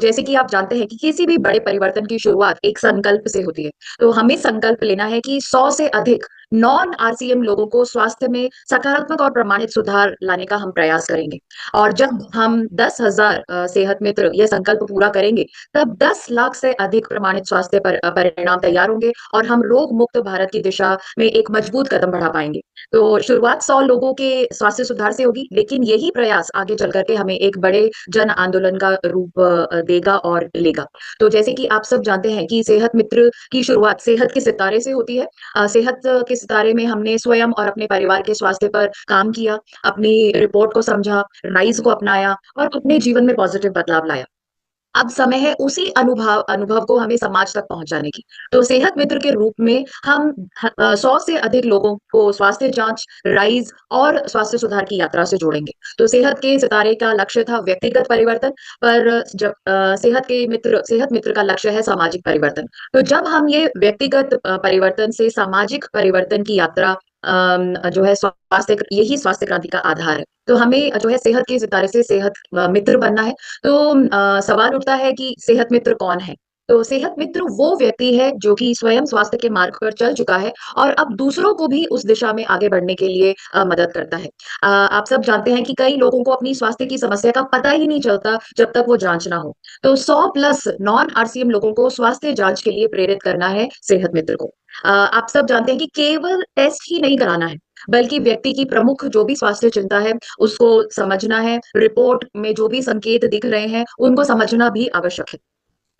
जैसे कि आप जानते हैं कि किसी भी बड़े परिवर्तन की शुरुआत एक संकल्प से होती है। तो हमें संकल्प लेना है कि 100 से अधिक नॉन आरसीएम लोगों को स्वास्थ्य में सकारात्मक और प्रमाणित सुधार लाने का हम प्रयास करेंगे। और जब हम 10,000 सेहत मित्र ये संकल्प पूरा करेंगे, तब 10 लाख से अधिक प्रमाणित स्वास्थ्य परिणाम तैयार होंगे और हम रोग मुक्त भारत की दिशा में एक मजबूत कदम बढ़ा पाएंगे। तो शुरुआत 100 लोगों के स्वास्थ्य सुधार से होगी, लेकिन यही प्रयास आगे चल करके हमें एक बड़े जन आंदोलन का रूप देगा और लेगा। तो जैसे कि आप सब जानते हैं कि सेहत मित्र की शुरुआत सेहत के सितारे से होती है। सेहत के सितारे में हमने स्वयं और अपने परिवार के स्वास्थ्य पर काम किया, अपनी रिपोर्ट को समझा, राइज को अपनाया और अपने जीवन में पॉजिटिव बदलाव लाया। अब समय है उसी अनुभव अनुभव को हमें समाज तक पहुंचाने की। तो सेहत मित्र के रूप में हम 100 से अधिक लोगों को स्वास्थ्य जांच, राइज और स्वास्थ्य सुधार की यात्रा से जोड़ेंगे। तो सेहत के सितारे का लक्ष्य था व्यक्तिगत परिवर्तन, पर जब सेहत मित्र का लक्ष्य है सामाजिक परिवर्तन। तो जब हम ये व्यक्तिगत परिवर्तन से सामाजिक परिवर्तन की यात्रा जो है स्वास्थ्य यही स्वास्थ्य क्रांति का आधार है। तो हमें जो है सेहत के सितारे से सेहत मित्र बनना है। तो सवाल उठता है कि सेहत मित्र कौन है? तो सेहत मित्र वो व्यक्ति है जो कि स्वयं स्वास्थ्य के मार्ग पर चल चुका है और अब दूसरों को भी उस दिशा में आगे बढ़ने के लिए मदद करता है। आप सब जानते हैं कि कई लोगों को अपनी स्वास्थ्य की समस्या का पता ही नहीं चलता जब तक वो जांच ना हो। तो 100 प्लस नॉन आरसीएम लोगों को स्वास्थ्य जांच के लिए प्रेरित करना है सेहत मित्र को। आप सब जानते हैं कि केवल टेस्ट ही नहीं कराना है, बल्कि व्यक्ति की प्रमुख जो भी स्वास्थ्य चिंता है उसको समझना है, रिपोर्ट में जो भी संकेत दिख रहे हैं, उनको समझना भी आवश्यक है।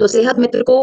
तो सेहत मित्र को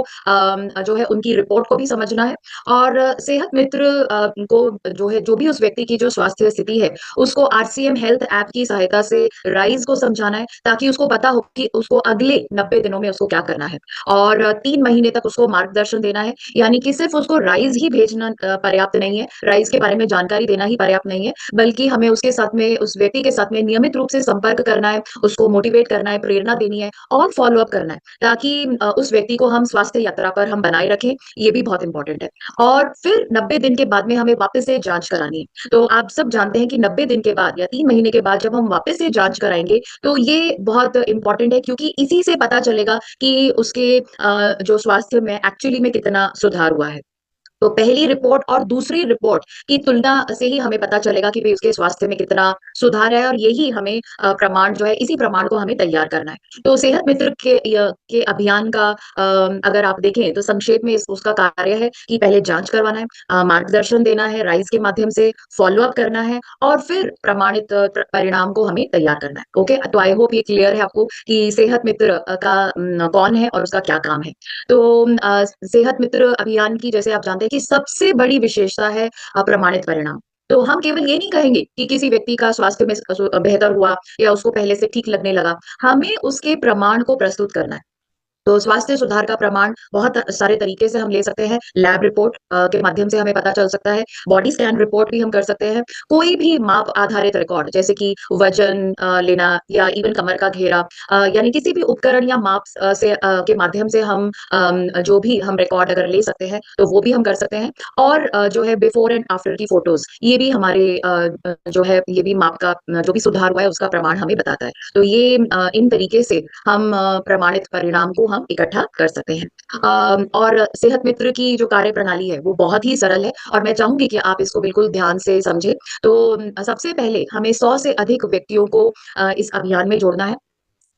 जो है उनकी रिपोर्ट को भी समझना है और सेहत मित्र को जो है जो भी उस व्यक्ति की जो स्वास्थ्य स्थिति है, उसको आरसीएम हेल्थ ऐप की सहायता से राइज को समझाना है, ताकि उसको पता हो कि उसको अगले 90 दिनों में उसको क्या करना है। और 3 महीने तक उसको मार्गदर्शन देना है, यानी कि सिर्फ उसको राइज ही भेजना पर्याप्त नहीं है, राइज के बारे में जानकारी देना ही पर्याप्त नहीं है, बल्कि हमें उसके साथ में उस व्यक्ति के साथ में नियमित रूप से संपर्क करना है, उसको मोटिवेट करना है, प्रेरणा देनी है और फॉलो अप करना है, ताकि उस व्यक्ति को हम स्वास्थ्य यात्रा पर हम बनाए रखें, ये भी बहुत इंपॉर्टेंट है। और फिर 90 दिन के बाद में हमें वापस से जांच करानी है। तो आप सब जानते हैं कि 90 दिन के बाद या 3 महीने के बाद जब हम वापस से जांच कराएंगे, तो ये बहुत इंपॉर्टेंट है, क्योंकि इसी से पता चलेगा कि उसके जो स्वास्थ्य में एक्चुअली में कितना सुधार हुआ है। तो पहली रिपोर्ट और दूसरी रिपोर्ट की तुलना से ही हमें पता चलेगा कि भई उसके स्वास्थ्य में कितना सुधार है, और यही हमें प्रमाण जो है, इसी प्रमाण को हमें तैयार करना है। तो सेहत मित्र के अभियान का अगर आप देखें तो संक्षेप में उसका कार्य है कि पहले जांच करवाना है, मार्गदर्शन देना है, राइज के माध्यम से फॉलो अप करना है और फिर प्रमाणित परिणाम को हमें तैयार करना है। ओके, तो आई होप ये क्लियर है आपको कि सेहत मित्र का कौन है और उसका क्या काम है। तो सेहत मित्र अभियान की जैसे आप जानते हैं कि सबसे बड़ी विशेषता है प्रमाणित परिणाम। तो हम केवल ये नहीं कहेंगे कि किसी व्यक्ति का स्वास्थ्य में बेहतर हुआ या उसको पहले से ठीक लगने लगा, हमें उसके प्रमाण को प्रस्तुत करना है। तो स्वास्थ्य सुधार का प्रमाण बहुत सारे तरीके से हम ले सकते हैं। लैब रिपोर्ट के माध्यम से हमें पता चल सकता है, बॉडी स्कैन रिपोर्ट भी हम कर सकते हैं, कोई भी माप आधारित रिकॉर्ड जैसे कि वजन लेना या इवन कमर का घेरा, यानी किसी भी उपकरण या माप के माध्यम से हम जो भी हम रिकॉर्ड अगर ले सकते हैं तो वो भी हम कर सकते हैं। और जो है बिफोर एंड आफ्टर की फोटोज, ये भी हमारे जो है ये भी माप का जो भी सुधार हुआ है उसका प्रमाण हमें बताता है। तो ये इन तरीके से हम प्रमाणित परिणाम को हम इकट्ठा कर सकते हैं। और सेहत मित्र की जो कार्यप्रणाली है वो बहुत ही सरल है और मैं चाहूंगी कि आप इसको बिल्कुल ध्यान से समझें। तो सबसे पहले हमें 100 से अधिक व्यक्तियों को इस अभियान में जोड़ना है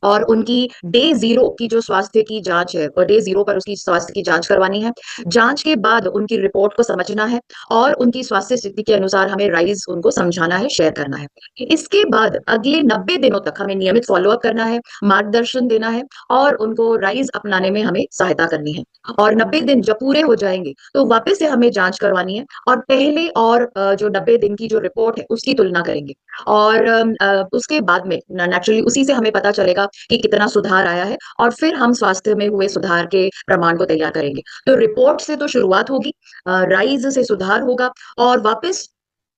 और उनकी डे 0 की जो स्वास्थ्य की जाँच है, और डे 0 पर उसकी स्वास्थ्य की जाँच करवानी है। जाँच के बाद उनकी रिपोर्ट को समझना है और उनकी स्वास्थ्य स्थिति के अनुसार हमें राइज़ उनको समझाना है, शेयर करना है। इसके बाद अगले 90 दिनों तक हमें नियमित फ़ॉलो-अप करना है, मार्गदर्शन देना है और उनको राइज़ अपनाने में हमें सहायता करनी है। और 90 दिन जब पूरे हो जाएँगे, तो वापस से हमें जाँच करवानी है और पहले और जो 90 दिन की जो रिपोर्ट है, उसकी तुलना करेंगे। और उसके बाद में नेचुरली उसी से हमें पता चलेगा कि कितना सुधार आया है और फिर हम स्वास्थ्य में हुए सुधार के प्रमाण को तैयार करेंगे। तो रिपोर्ट से तो शुरुआत होगी, राइज़ से सुधार होगा और वापस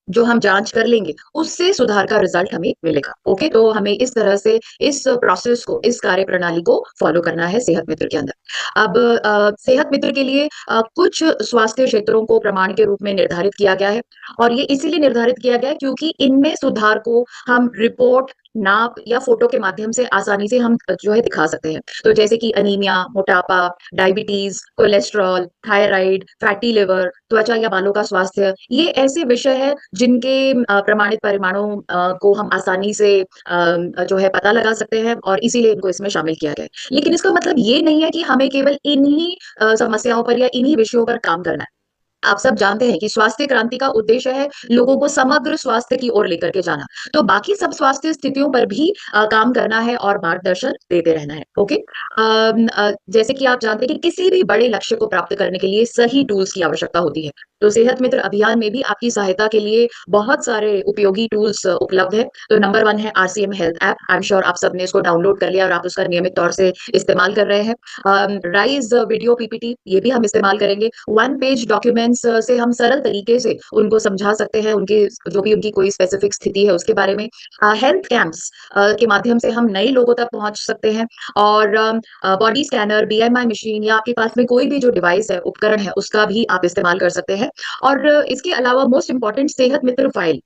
जो हम जाँच कर लेंगे, उससे सुधार का रिज़ल्ट हमें मिलेगा। ओके, तो हमें इस तरह से इस प्रोसेस को, इस कार्यप्रणाली को फ़ॉलो करना है सेहत मित्र के अंदर। अब सेहत मित्र के लिए कुछ स्वास्थ्य क्षेत्रों को प्रमाण के रूप में निर्धारित किया गया है और ये इसीलिए निर्धारित किया गया है क्योंकि इनमें सुधार को हम रिपोर्ट, नाप या फोटो के माध्यम से आसानी से हम जो है दिखा सकते हैं। तो जैसे कि अनीमिया, मोटापा, diabetes, cholesterol, thyroid, fatty liver, त्वचा या बालों का स्वास्थ्य, ये ऐसे विषय है जिनके प्रमाणित परिमाणों को हम आसानी से जो है पता लगा सकते हैं और इसीलिए इनको इसमें शामिल किया गया है। लेकिन इसका मतलब ये नहीं है कि हमें केवल इन्हीं समस्याओं पर या इन्हीं विषयों पर काम करना है। आप सब जानते हैं कि स्वास्थ्य क्रांति का उद्देश्य है लोगों को समग्र स्वास्थ्य की ओर लेकर के जाना। तो बाकी सब स्वास्थ्य स्थितियों पर भी काम करना है और मार्गदर्शन देते रहना है। ओके। जैसे कि आप जानते हैं कि किसी भी बड़े लक्ष्य को प्राप्त करने के लिए सही टूल्स की आवश्यकता होती है। तो सेहत मित्र अभियान में भी आपकी सहायता के लिए बहुत सारे उपयोगी टूल्स उपलब्ध है। तो नंबर 1 है RCM health app. I am sure आप सबने इसको डाउनलोड कर लिया और आप उसका नियमित तौर से इस्तेमाल कर रहे हैं। राइज वीडियो पीपीटी, ये भी हम इस्तेमाल करेंगे। वन पेज डॉक्यूमेंट्स से हम सरल तरीके से उनको समझा सकते हैं, उनकी जो भी उनकी कोई स्पेसिफिक स्थिति है उसके बारे में। हेल्थ कैंप्स के माध्यम से हम नए लोगों तक पहुंच सकते हैं। और बॉडी स्कैनर, बीएमआई मशीन या आपके पास में कोई भी जो डिवाइस है, उपकरण है, उसका भी आप इस्तेमाल कर सकते हैं। और इसके अलावा मोस्ट इंपॉर्टेंट सेहत मित्र फाइल,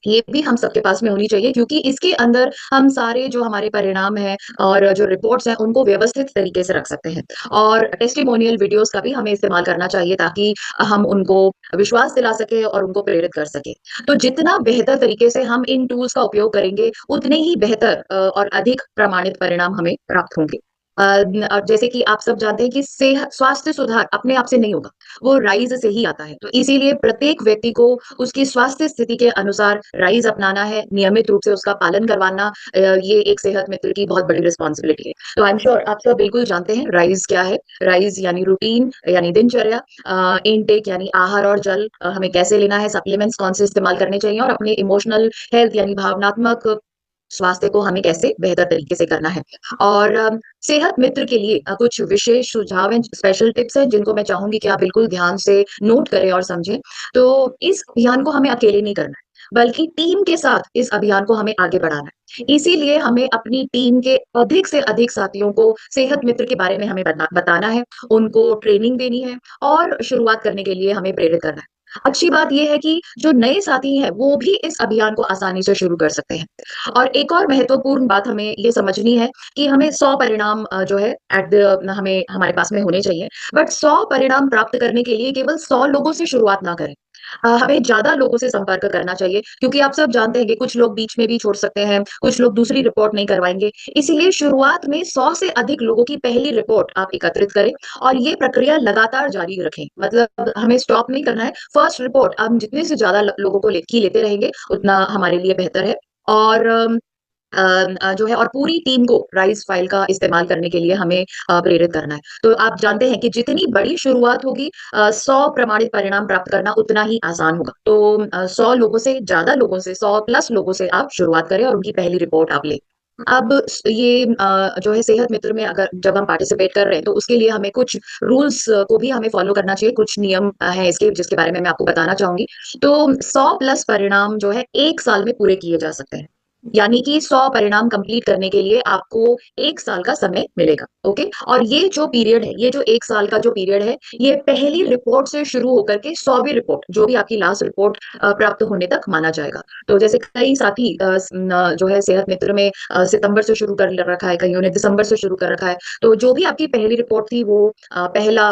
ये भी हम सबके पास में होनी चाहिए, क्योंकि इसके अंदर हम सारे जो हमारे परिणाम हैं और जो रिपोर्ट्स हैं उनको व्यवस्थित तरीके से रख सकते हैं। और टेस्टिमोनियल वीडियोस का भी हमें इस्तेमाल करना चाहिए ताकि हम उनको विश्वास दिला सके और उनको प्रेरित कर सके। तो जितना बेहतर तरीके से हम इन टूल्स का उपयोग करेंगे, उतने ही बेहतर और अधिक प्रमाणित परिणाम हमें प्राप्त होंगे। और जैसे कि आप सब जानते हैं कि सेहत स्वास्थ्य सुधार अपने आप से नहीं होगा, वो राइज से ही आता है। तो इसीलिए प्रत्येक व्यक्ति को उसकी स्वास्थ्य स्थिति के अनुसार राइज अपनाना है, नियमित रूप से उसका पालन करवाना, ये एक सेहत मित्र की बहुत बड़ी रिस्पॉन्सिबिलिटी है। तो आई एम श्योर आप सब बिल्कुल जानते हैं राइज क्या है। राइज यानी रूटीन, यानी दिनचर्या, इनटेक यानी आहार और जल हमें कैसे लेना है, सप्लीमेंट्स कौन से इस्तेमाल करने चाहिए, और अपने इमोशनल हेल्थ यानी भावनात्मक स्वास्थ्य को हमें कैसे बेहतर तरीके से करना है। और सेहत मित्र के लिए कुछ विशेष सुझाव हैं, स्पेशल टिप्स हैं जिनको मैं चाहूंगी कि आप बिल्कुल ध्यान से नोट करें और समझें। तो इस अभियान को हमें अकेले नहीं करना है, बल्कि टीम के साथ इस अभियान को हमें आगे बढ़ाना है। इसीलिए हमें अपनी टीम के अधिक से अधिक साथियों को सेहत मित्र के बारे में हमें बताना है, उनको ट्रेनिंग देनी है और शुरुआत करने के लिए हमें प्रेरित करना है। अच्छी बात यह है कि जो नए साथी हैं वो भी इस अभियान को आसानी से शुरू कर सकते हैं। और एक और महत्वपूर्ण बात हमें ये समझनी है कि हमें 100 परिणाम जो है एट द हमें हमारे पास में होने चाहिए। बट 100 परिणाम प्राप्त करने के लिए केवल 100 लोगों से शुरुआत ना करें। हमें ज़्यादा लोगों से संपर्क करना चाहिए, क्योंकि आप सब जानते हैं कि कुछ लोग बीच में भी छोड़ सकते हैं, कुछ लोग दूसरी रिपोर्ट नहीं करवाएँगे। इसीलिए शुरुआत में 100 से अधिक लोगों की पहली रिपोर्ट आप एकत्रित करें और ये प्रक्रिया लगातार जारी रखें। मतलब हमें स्टॉप नहीं करना है। फर्स्ट रिपोर्ट हम जितने से ज़्यादा ल लोगों को लेते रहेंगे, उतना हमारे लिए बेहतर है। और जो है और पूरी टीम को राइस फाइल का इस्तेमाल करने के लिए हमें प्रेरित करना है। तो आप जानते हैं कि जितनी बड़ी शुरुआत होगी, 100 प्रमाणित परिणाम प्राप्त करना उतना ही आसान होगा। तो 100 लोगों से, ज़्यादा लोगों से, 100 प्लस लोगों से आप शुरुआत करें और उनकी पहली रिपोर्ट आप लें। अब ये जो है सेहत मित्र में अगर जब हम पार्टिसिपेट कर रहे हैं, तो उसके लिए हमें कुछ रूल्स को भी हमें फॉलो करना चाहिए, कुछ नियम हैं इसके जिसके बारे में मैं आपको बताना चाहूँगी। तो 100 प्लस परिणाम जो है 1 साल में पूरे किए जा सकते हैं। यानी कि 100 परिणाम कंप्लीट करने के लिए आपको 1 साल का समय मिलेगा, ओके? और ये जो पीरियड है, ये जो 1 साल का जो पीरियड है, ये पहली रिपोर्ट से शुरू होकर के 100वीं रिपोर्ट, जो भी आपकी लास्ट रिपोर्ट प्राप्त होने तक माना जाएगा। तो जैसे कई साथी जो है सेहत मित्र में सितंबर से शुरू कर रखा है, कईयों ने दिसंबर से शुरू कर रखा है। तो जो भी आपकी पहली रिपोर्ट थी वो पहला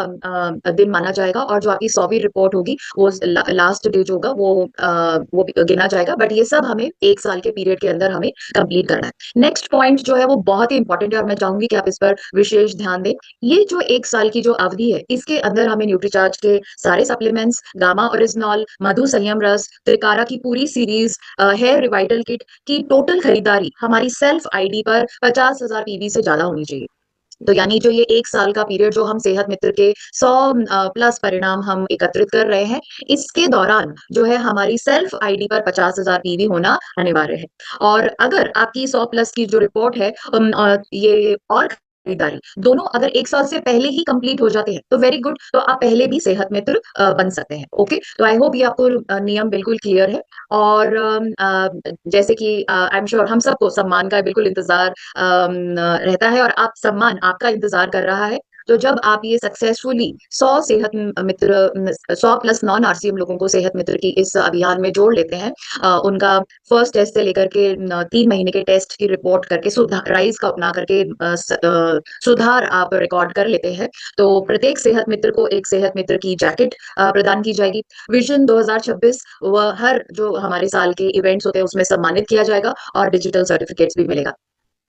दिन माना जाएगा, और जो आपकी 100वीं रिपोर्ट होगी वो लास्ट डे जो होगा वो गिना जाएगा। बट ये सब हमें 1 साल के पीरियड के अंदर हमें कंप्लीट करना है। नेक्स्ट पॉइंट जो है वो बहुत ही इंपॉर्टेंट है और मैं चाहूंगी कि आप इस पर विशेष ध्यान दें। ये जो 1 साल की जो अवधि है, इसके अंदर हमें न्यूट्रीचार्ज के सारे सप्लीमेंट्स, गामा ओरिजिनॉल, मधु संयम रस, त्रिकारा की पूरी सीरीज, हेयर रिवाइटल किट की टोटल खरीदारी हमारी सेल्फ आईडी पर 50,000 पीवी से ज्यादा होनी चाहिए। तो यानी जो ये 1 साल का पीरियड जो हम सेहत मित्र के 100 प्लस परिणाम हम एकत्रित कर रहे हैं, इसके दौरान जो है हमारी सेल्फ आईडी पर 50,000 पीवी होना अनिवार्य है। और अगर आपकी 100 प्लस की जो रिपोर्ट है, ये और खरीदारी दोनों अगर 1 साल से पहले ही कंप्लीट हो जाते हैं, तो वेरी गुड, तो आप पहले भी सेहत मित्र बन सकते हैं। ओके? तो आई होप ये आपको नियम बिल्कुल क्लियर है। और जैसे कि आई एम श्योर हम सबको सम्मान का बिल्कुल इंतज़ार रहता है, और आप सम्मान आपका इंतज़ार कर रहा है। तो जब आप ये सक्सेसफुली 100 मित्र 100 प्लस नॉन आरसीएम लोगों को सेहत मित्र की इस अभियान में जोड़ लेते हैं, उनका फर्स्ट टेस्ट से लेकर के 3 महीने के टेस्ट की रिपोर्ट करके राइज का अपना करके सुधार आप रिकॉर्ड कर लेते हैं, तो प्रत्येक सेहत मित्र को एक सेहत मित्र की जैकेट प्रदान की जाएगी। विजन 2026 व हर जो हमारे साल के इवेंट्स होते हैं उसमें सम्मानित किया जाएगा और डिजिटल सर्टिफिकेट्स भी मिलेगा।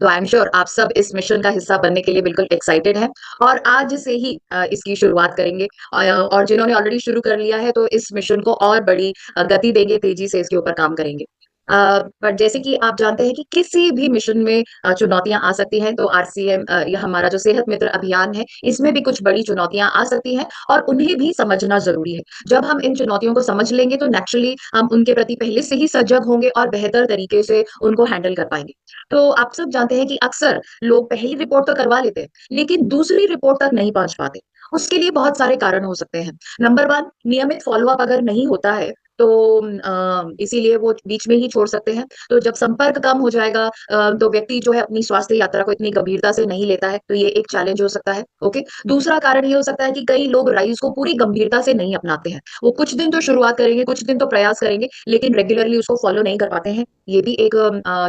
तो आई एम श्योर आप सब इस मिशन का हिस्सा बनने के लिए बिल्कुल एक्साइटेड हैं और आज से ही इसकी शुरुआत करेंगे। और जिन्होंने ऑलरेडी शुरू कर लिया है तो इस मिशन को और बड़ी गति देंगे, तेजी से इसके ऊपर काम करेंगे। पर जैसे कि आप जानते हैं कि किसी भी मिशन में चुनौतियां आ सकती हैं, तो आरसीएम या हमारा जो सेहत मित्र अभियान है इसमें भी कुछ बड़ी चुनौतियां आ सकती हैं और उन्हें भी समझना जरूरी है। जब हम इन चुनौतियों को समझ लेंगे तो नेचुरली हम उनके प्रति पहले से ही सजग होंगे और बेहतर तरीके से उनको हैंडल कर पाएंगे। तो आप सब जानते हैं कि अक्सर लोग पहली रिपोर्ट तो करवा लेते हैं, लेकिन दूसरी रिपोर्ट तक नहीं पहुंच पाते। उसके लिए बहुत सारे कारण हो सकते हैं। नंबर 1, नियमित फ़ॉलो-अप अगर नहीं होता है, तो इसीलिए वो बीच में ही छोड़ सकते हैं। तो जब संपर्क कम हो जाएगा, तो व्यक्ति जो है अपनी स्वास्थ्य यात्रा को इतनी गंभीरता से नहीं लेता है, तो ये एक चैलेंज हो सकता है, ओके। दूसरा कारण ये हो सकता है कि कई लोग राइज़ को पूरी गंभीरता से नहीं अपनाते हैं। वो कुछ दिन तो शुरुआत करेंगे, कुछ दिन तो प्रयास करेंगे, लेकिन रेगुलरली उसको फ़ॉलो नहीं कर पाते हैं। ये भी एक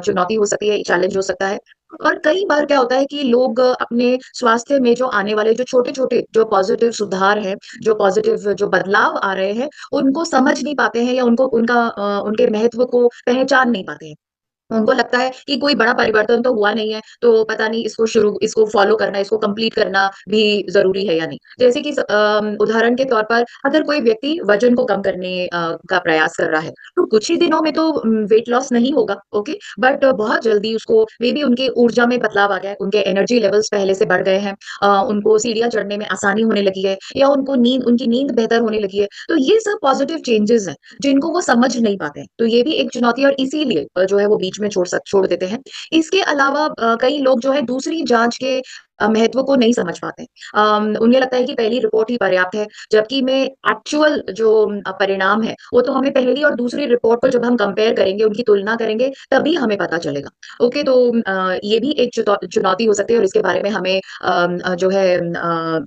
चुनौती हो सकती है, चैलेंज हो सकता है। और कई बार क्या होता है कि लोग अपने स्वास्थ्य में जो आने वाले जो छोटे-छोटे जो पॉजिटिव सुधार हैं, जो पॉजिटिव जो बदलाव आ रहे हैं, उनको समझ नहीं पाते हैं या उनके महत्व को पहचान नहीं पाते हैं। उनको लगता है कि कोई बड़ा परिवर्तन तो हुआ नहीं है, तो पता नहीं इसको फ़ॉलो करना, इसको कंप्लीट करना भी ज़रूरी है या नहीं। जैसे कि उदाहरण के तौर पर अगर कोई व्यक्ति वज़न को कम करने का प्रयास कर रहा है, तो कुछ ही दिनों में तो वेट लॉस नहीं होगा, ओके? बट बहुत जल्दी उसको मेबी उनके ऊर्जा में बदलाव आ गया है, उनके एनर्जी लेवल्स पहले से बढ़ गए हैं, उनको सीढ़ियाँ चढ़ने में आसानी होने लगी है या उनकी नींद बेहतर होने लगी है। तो ये सब पॉज़िटिव चेंजेज़ हैं, जिनको वो समझ नहीं पाते हैं। तो ये भी एक चुनौती है और इसीलिए जो है वो बीच में छोड़ देते हैं। इसके अलावा कई लोग जो है दूसरी जाँच के महत्व को नहीं समझ पाते। उन्हें लगता है कि पहली रिपोर्ट ही पर्याप्त है, जबकि में एक्चुअल जो परिणाम है, वो तो हमें पहली और दूसरी रिपोर्ट को जब हम कंपेयर करेंगे, उनकी तुलना करेंगे, तभी हमें पता चलेगा। ओके, तो ये भी एक चुनौती हो सकती है और इसके बारे में हमें जो है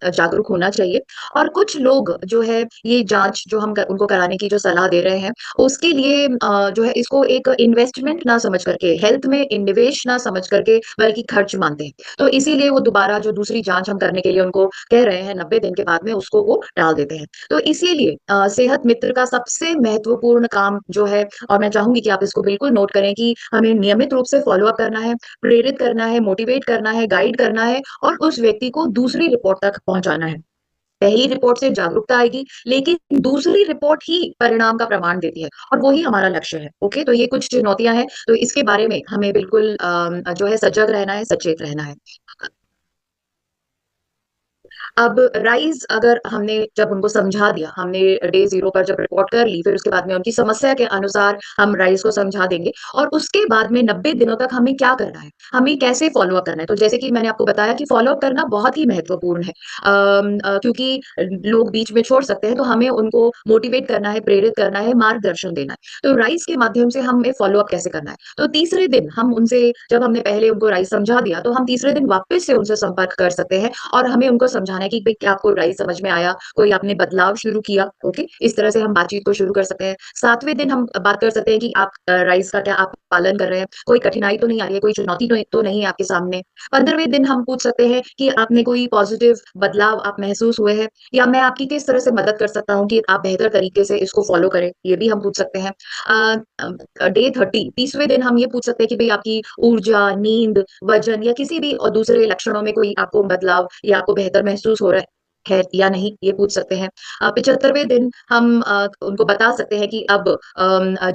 जागरूक होना चाहिए। और कुछ लोग जो है ये जाँच जो हम उनको कराने की जो सलाह दे रहे हैं, उसके लिए जो है इसको एक इन्वेस्टमेंट ना समझ करके, हेल्थ में निवेश ना समझ करके बल्कि खर्च मानते हैं। तो इसीलिए वो दोबारा जो दूसरी जाँच हम करने के लिए उनको कह रहे हैं 90 दिन के बाद में, उसको वो टाल देते हैं। तो इसीलिए सेहत मित्र का सबसे महत्वपूर्ण काम जो है, और मैं चाहूँगी कि आप इसको बिल्कुल नोट करें, कि हमें नियमित रूप से फ़ॉलो अप करना है, प्रेरित करना है, मोटिवेट करना है, गाइड करना है और उस व्यक्ति को दूसरी रिपोर्ट तक पहुँचाना है। पहली रिपोर्ट से जागरूकता आएगी, लेकिन दूसरी रिपोर्ट ही परिणाम का प्रमाण देती है और वो ही हमारा लक्ष्य है। ओके? तो ये कुछ चुनौतियाँ हैं, तो इसके बारे में हमें बिल्कुल जो है सजग रहना है, सचेत रहना है। अब राइज़ अगर हमने जब उनको समझा दिया, हमने डे 0 पर जब रिपोर्ट कर ली, फिर उसके बाद में उनकी समस्या के अनुसार हम राइज़ को समझा देंगे और उसके बाद में 90 दिनों तक हमें क्या करना है, हमें कैसे फ़ॉलो अप करना है। तो जैसे कि मैंने आपको बताया कि फ़ॉलो अप करना बहुत ही महत्वपूर्ण है। क्योंकि लोग बीच में छोड़ सकते हैं, तो हमें उनको मोटिवेट करना है, प्रेरित करना है, मार्गदर्शन देना है। तो राइज़ के माध्यम से हमें फ़ॉलो अप कैसे करना है। तो तीसरे दिन हम उनसे, जब हमने पहले उनको राइज़ समझा दिया, तो हम तीसरे दिन वापस से उनसे संपर्क कर सकते हैं और हमें उनको समझाना है कि भई क्या आपको राइट समझ में आया? कोई आपने बदलाव शुरू किया? ओके? इस तरह से हम बातचीत को शुरू कर सकते हैं। 7वें दिन हम बात कर सकते हैं कि आप राइस का क्या आप पालन कर रहे हैं? कोई कठिनाई तो नहीं आ रही है? कोई चुनौती तो नहीं है आपके सामने? 15वें दिन हम पूछ सकते हैं कि आपने कोई पॉजिटिव बदलाव आप महसूस हुए हैं? या मैं आपकी किस तरह से मदद कर सकता हूँ कि आप बेहतर तरीके से इसको फ़ॉलो करें? ये भी हम पूछ सकते हैं। डे 30 30वें दिन हम ये पूछ सकते हैं कि भई आपकी ऊर्जा, नींद, वज़न या किसी भी दूसरे लक्षणों में कोई आपको बदलाव या आपको बेहतर महसूस हो रहा है या नहीं, ये पूछ सकते हैं। 75वें दिन हम उनको बता सकते हैं कि अब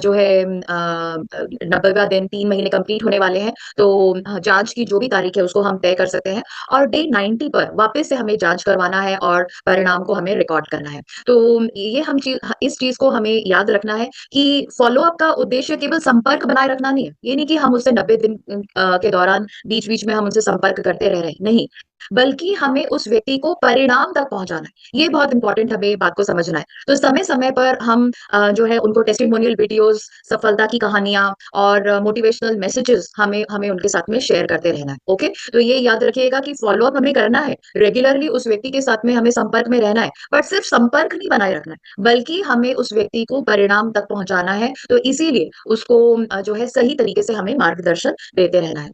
जो है 90वाँ दिन 3 महीने कंप्लीट होने वाले हैं, तो जाँच की जो भी तारीख है उसको हम तय कर सकते हैं और डे 90 पर वापस से हमें जाँच करवाना है और परिणाम को हमें रिकॉर्ड करना है। तो ये हम इस चीज़ को हमें याद रखना है कि फ़ॉलो-अप का उद्देश्य केवल संपर्क बनाए रखना नहीं है। ये नहीं कि हम उससे 90 दिन के दौरान बीच-बीच में हम उनसे संपर्क करते रह रहे हैं, नहीं। बल्कि हमें उस व्यक्ति को परिणाम तक पहुँचाना है। ये बहुत इम्पोर्टेंट हमें बात को समझना है। तो समय-समय पर हम जो है उनको टेस्टिमोनियल वीडियोज़, सफलता की कहानियाँ और मोटिवेशनल मैसेजेस हमें हमें उनके साथ में शेयर करते रहना है, ओके? तो ये याद रखिएगा कि फ़ॉलो-अप हमें करना है, रेगुलरली उस व्यक्ति के साथ में हमें संपर्क में रहना है, बट सिर्फ संपर्क नहीं बनाए रखना है, बल्कि हमें उस व्यक्ति को परिणाम तक पहुँचाना है। तो इसीलिए उसको जो है सही तरीके से हमें मार्गदर्शन देते रहना है।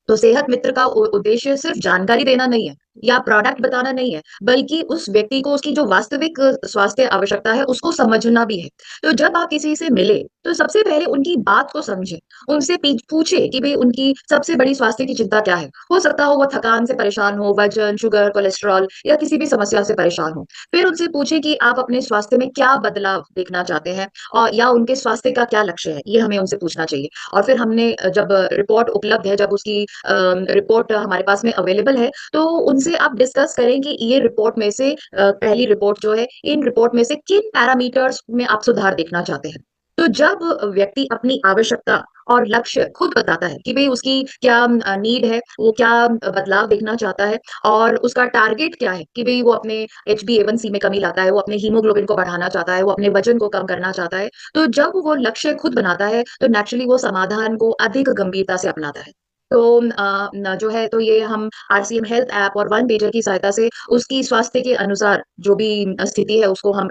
तो सेहत मित्र का उद्देश्य सिर्फ जानकारी देना नहीं है या प्रोडक्ट बताना नहीं है, बल्कि उस व्यक्ति को उसकी जो वास्तविक स्वास्थ्य आवश्यकता है, उसको समझना भी है। तो जब आप किसी से मिले, तो सबसे पहले उनकी बात को समझें। उनसे पूछे कि भई उनकी सबसे बड़ी स्वास्थ्य की चिंता क्या है? हो सकता हो वो थकान से परेशान हो, वजन, शुगर, कोलेस्टेरॉल या किसी भी समस्या से परेशान हो। फिर उनसे पूछें कि आप अपने स्वास्थ्य में क्या बदलाव देखना चाहते हैं और या उनके स्वास्थ्य का क्या लक्ष्य है? ये हमें उनसे पूछना चाहिए। और फिर हमने जब रिपोर्ट उपलब्ध है, जब उसकी रिपोर्ट हमारे पास में अवेलेबल है, तो उनसे आप डिस्कस करें कि ये रिपोर्ट में से पहली रिपोर्ट जो है, इन रिपोर्ट में से किन पैरामीटर्स में आप सुधार देखना चाहते हैं? तो जब व्यक्ति अपनी आवश्यकता और लक्ष्य खुद बताता है कि भई उसकी क्या नीड है, वो क्या बदलाव देखना चाहता है और उसका टारगेट क्या है कि भई वो अपने HbA1c में कमी लाता है, वो अपने हीमोग्लोबिन को बढ़ाना चाहता है, वो अपने वजन को कम करना चाहता है। तो जब वो लक्ष्य खुद बनाता है, तो नेचुरली वो समाधान को अधिक गंभीरता से अपनाता है। तो न जो है तो ये हम RCM हेल्थ ऐप और वन पेजर की सहायता से उसकी स्वास्थ्य के अनुसार जो भी स्थिति है उसको हम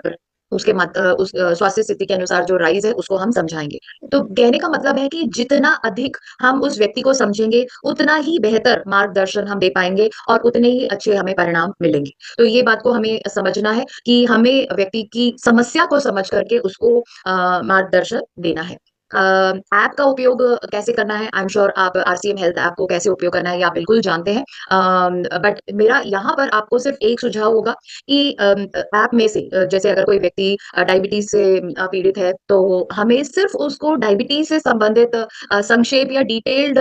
उसके उस स्वास्थ्य स्थिति के अनुसार जो राइज़ है उसको हम समझाएँगे। तो कहने का मतलब है कि जितना अधिक हम उस व्यक्ति को समझेंगे, उतना ही बेहतर मार्गदर्शन हम दे पाएँगे और उतने ही अच्छे हमें परिणाम मिलेंगे। तो ये बात को हमें समझना है कि हमें व्यक्ति की समस्या को समझ करके उसको मार्गदर्शन देना है। ऐप का उपयोग कैसे करना है? आई एम श्योर आप RCM हेल्थ ऐप को कैसे उपयोग करना है, ये आप बिल्कुल जानते हैं। बट मेरा यहाँ पर आपको सिर्फ़ एक सुझाव होगा कि ऐप में से जैसे अगर कोई व्यक्ति डायबिटीज़ से पीड़ित है, तो हमें सिर्फ़ उसको डायबिटीज़ से संबंधित संक्षेप या डिटेल्ड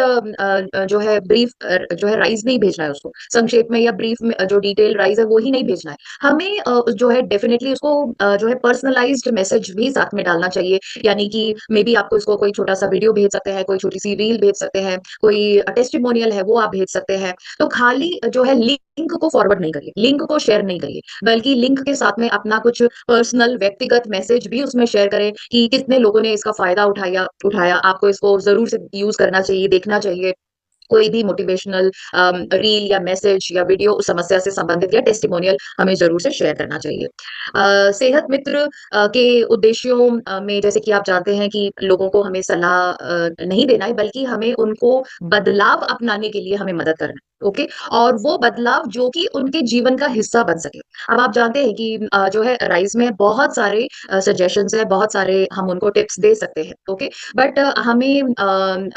जो है ब्रीफ जो है राइज़ नहीं भेजना है उसको। संक्षेप में या ब्रीफ में जो डिटेल्ड राइज़ है, वो ही नहीं भेजना है। हमें जो है डेफ़िनिटली उसको जो है पर्सनलाइज़्ड मैसेज भी साथ में डालना चाहिए। यानी कि मे बी आपको इसको कोई छोटा-सा वीडियो भेज सकते हैं, कोई छोटी-सी रील भेज सकते हैं, कोई टेस्टिमोनियल है वो आप भेज सकते हैं। तो खाली जो है लिंक को फॉरवर्ड नहीं करिए, लिंक को शेयर नहीं करिए, बल्कि लिंक के साथ में अपना कुछ पर्सनल व्यक्तिगत मैसेज भी उसमें शेयर करें कि कितने लोगों ने इसका फ़ायदा उठाया उठाया, आपको इसको ज़रूर से यूज़ करना चाहिए, देखना चाहिए। कोई भी मोटिवेशनल रील या मैसेज या वीडियो उस समस्या से संबंधित या टेस्टिमोनियल हमें ज़रूर से शेयर करना चाहिए। सेहत मित्र के उद्देश्यों में जैसे कि आप जानते हैं कि लोगों को हमें सलाह नहीं देना है बल्कि हमें उनको बदलाव अपनाने के लिए हमें मदद करना है, ओके? और वो बदलाव जो कि उनके जीवन का हिस्सा बन सके। अब आप जानते हैं कि जो है राइज़ में बहुत सारे सजेशंस हैं, बहुत सारे हम उनको टिप्स दे सकते हैं, ओके? बट हमें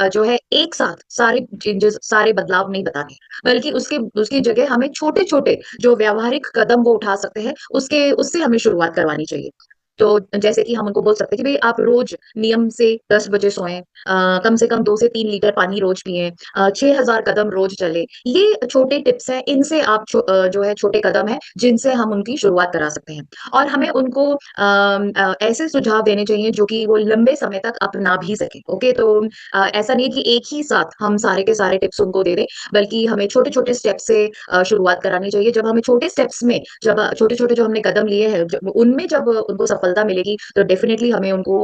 जो है एक साथ सारे चेंजेस सारे बदलाव नहीं बताने, बल्कि उसके उसकी जगह हमें छोटे-छोटे जो व्यावहारिक कदम वो उठा सकते हैं, उसके उससे हमें शुरुआत करवानी चाहिए। तो जैसे कि हम उनको बोल सकते हैं कि भई आप रोज़ नियम से 10 बजे सोएँ, कम से कम 2 से 3 लीटर पानी रोज़ पिएँ, 6000 कदम रोज़ चलें। ये छोटे टिप्स हैं, इनसे आप जो है छोटे कदम हैं, जिनसे हम उनकी शुरुआत करा सकते हैं। और हमें उनको ऐसे सुझाव देने चाहिए जो कि वो लंबे समय तक अपना भी सकें, ओके? तो ऐसा नहीं है कि एक ही साथ हम सारे के सारे टिप्स उनको दे दें, बल्कि हमें छोटे-छोटे स्टेप से शुरुआत करानी चाहिए। जब हमें छोटे स्टेप्स में जब छोटे-छोटे जो हमने कदम लिए हैं, जब उनमें जब उनको सफलता मिलेगी, तो डेफिनिटली हमें उनको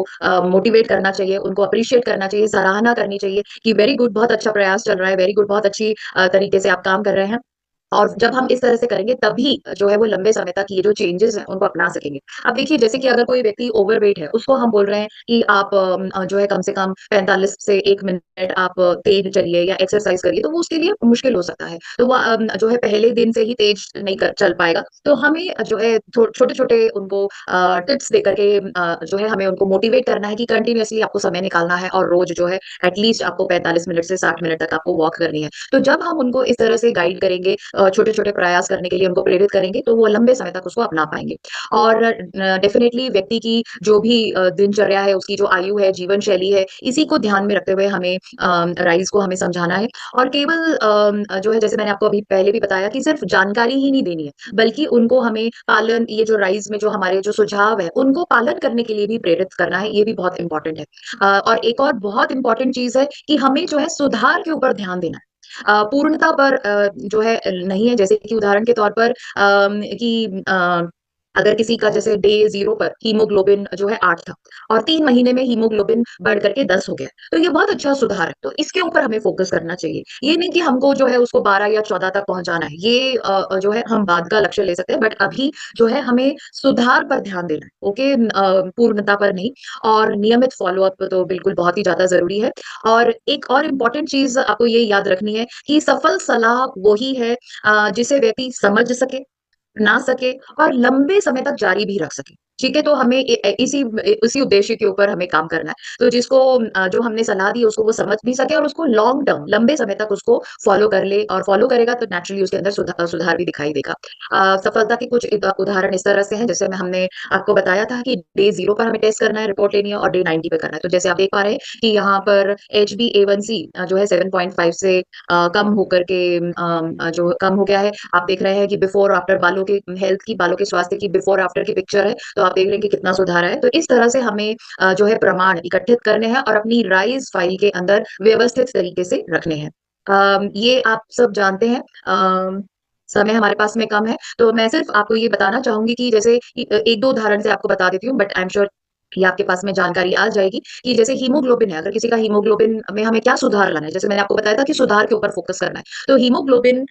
मोटिवेट करना चाहिए, उनको एप्रिशिएट करना चाहिए, सराहना करनी चाहिए कि वेरी गुड, बहुत अच्छा प्रयास चल रहा है, वेरी गुड, बहुत अच्छी तरीके से आप काम कर रहे हैं। और जब हम इस तरह से करेंगे तभी जो है वो लंबे समय तक ये जो चेंजेज़ हैं उनको अपना सकेंगे। अब देखिए जैसे कि अगर कोई व्यक्ति ओवरवेट है, उसको हम बोल रहे हैं कि आप जो है कम से कम 45 से 1 मिनट आप तेज़ चलिए या एक्सरसाइज़ करिए, तो वो उसके लिए मुश्किल हो सकता है। तो वो जो है पहले दिन से ही तेज़ नहीं कर चल पाएगा। तो हमें जो है छोटे-छोटे उनको टिप्स देकर के जो है हमें उनको मोटिवेट करना है कि कंटीन्यूअसली आपको समय निकालना है और रोज़ जो है एटलीस्ट आपको 45 मिनट से 60 मिनट तक आपको वॉक करनी है। तो जब हम उनको इस तरह से गाइड करेंगे, छोटे-छोटे प्रयास करने के लिए उनको प्रेरित करेंगे, तो वो लंबे समय तक उसको अपना पाएँगे। और डेफ़िनेटली व्यक्ति की जो भी दिनचर्या है, उसकी जो आयु है, जीवन शैली है, इसी को ध्यान में रखते हुए हमें राइज़ को हमें समझाना है और केवल जो है जैसे मैंने आपको अभी पहले भी बताया कि सिर्फ़ जानकारी ही नहीं देनी है, बल्कि उनको हमें पालन ये जो राइज़ में जो हमारे जो सुझाव हैं, उनको पालन करने के लिए भी प्रेरित करना है, ये भी बहुत इम्पोर्टेंट है। और एक और बहुत इम्पोर्टेंट चीज़ है कि हमें जो है सुधार के ऊपर ध्यान देना है। पूर्णता पर जो है नहीं है, जैसे कि उदाहरण के तौर पर अगर किसी का जैसे डे 0 पर हीमोग्लोबिन जो है 8 था और 3 महीने में हीमोग्लोबिन बढ़ करके 10 हो गया। तो ये बहुत अच्छा सुधार है, तो इसके ऊपर हमें फ़ोकस करना चाहिए। ये नहीं कि हमको जो है उसको 12 या 14 तक पहुँचाना है, ये जो है हम बाद का लक्ष्य ले सकते हैं, बट अभी जो है हमें सुधार पर ध्यान देना है, ओके? पूर्णता पर नहीं। और नियमित फ़ॉलो-अप तो बिल्कुल बहुत ही ज़्यादा ज़रूरी है। और एक और इम्पोर्टेंट चीज़ आपको ये याद रखनी है कि सफल सलाह वही है जिसे व्यक्ति समझ सके, ना सके और लंबे समय तक जारी भी रख सके। ठीक है? तो हमें इसी उद्देश्य के ऊपर हमें काम करना है। तो जिसको जो हमने सलाह दी उसको वो समझ भी सके और उसको लॉन्ग टर्म लंबे समय तक उसको फ़ॉलो कर ले और फ़ॉलो करेगा तो नेचुरली उसके अंदर सुधार भी दिखाई देगा। सफलता के कुछ उदाहरण इस तरह से हैं जैसे हमने आपको बताया था कि डे 0 पर हमें टेस्ट करना है, रिपोर्ट लेनी है और डे 90 पे करना है। तो जैसे आप देख पा रहे हैं कि यहाँ पर HbA1c जो है 7.5 से कम होकर के जो कम हो गया है। आप देख रहे हैं कि बिफोर आफ्टर बालों के स्वास्थ्य की बिफोर आफ्टर की पिक्चर है, तो आप देख रहे हैं कि कितना सुधार है। तो इस तरह से हमें जो है प्रमाण इकट्ठित करने हैं और अपनी राइज़ फाइल के अंदर व्यवस्थित तरीके से रखने हैं। ये आप सब जानते हैं। समय हमारे पास में कम है, तो मैं सिर्फ़ आपको ये बताना चाहूँगी कि जैसे 1-2 उदाहरण से आपको बता देती हूँ, बट आई एम श्योर कि आपके पास में जानकारी आ जाएगी कि जैसे हीमोग्लोबिन है, अगर किसी का हीमोग्लोबिन में हमें क्या सुधार लाना है, जैसे मैंने आपको बताया था कि सुधार के ऊपर फ़ोकस करना है। तो हीमोग्लोबिन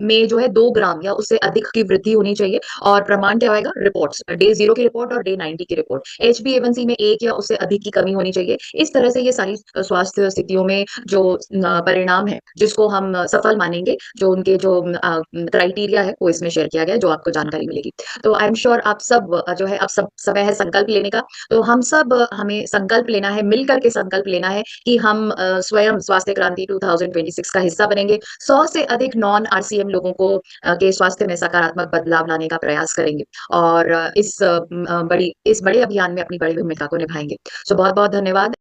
में जो है 2 ग्राम या उससे अधिक की वृद्धि होनी चाहिए और प्रमाण क्या होएगा? रिपोर्ट्स, डे 0 की रिपोर्ट और डे 90 की रिपोर्ट। HbA1c में 1 या उससे अधिक की कमी होनी चाहिए। इस तरह से ये सारी स्वास्थ्य स्थितियों में जो परिणाम है, जिसको हम सफल मानेंगे, जो उनके जो क्राइटेरिया है, वो इसमें शेयर किया गया है, जो आपको जानकारी मिलेगी। तो आई एम श्योर आप सब जो है अब सब समय है संकल्प लेने का। तो हम सब हमें संकल्प लेना है, मिल कर के संकल्प लेना है कि हम स्वयं स्वास्थ्य क्रांति 2026 का हिस्सा बनेंगे। 100 से अधिक नॉन आरसीएम लोगों को के स्वास्थ्य में सकारात्मक बदलाव लाने का प्रयास करेंगे और इस बड़े अभियान में अपनी बड़ी भूमिका को निभाएँगे। सो बहुत-बहुत धन्यवाद।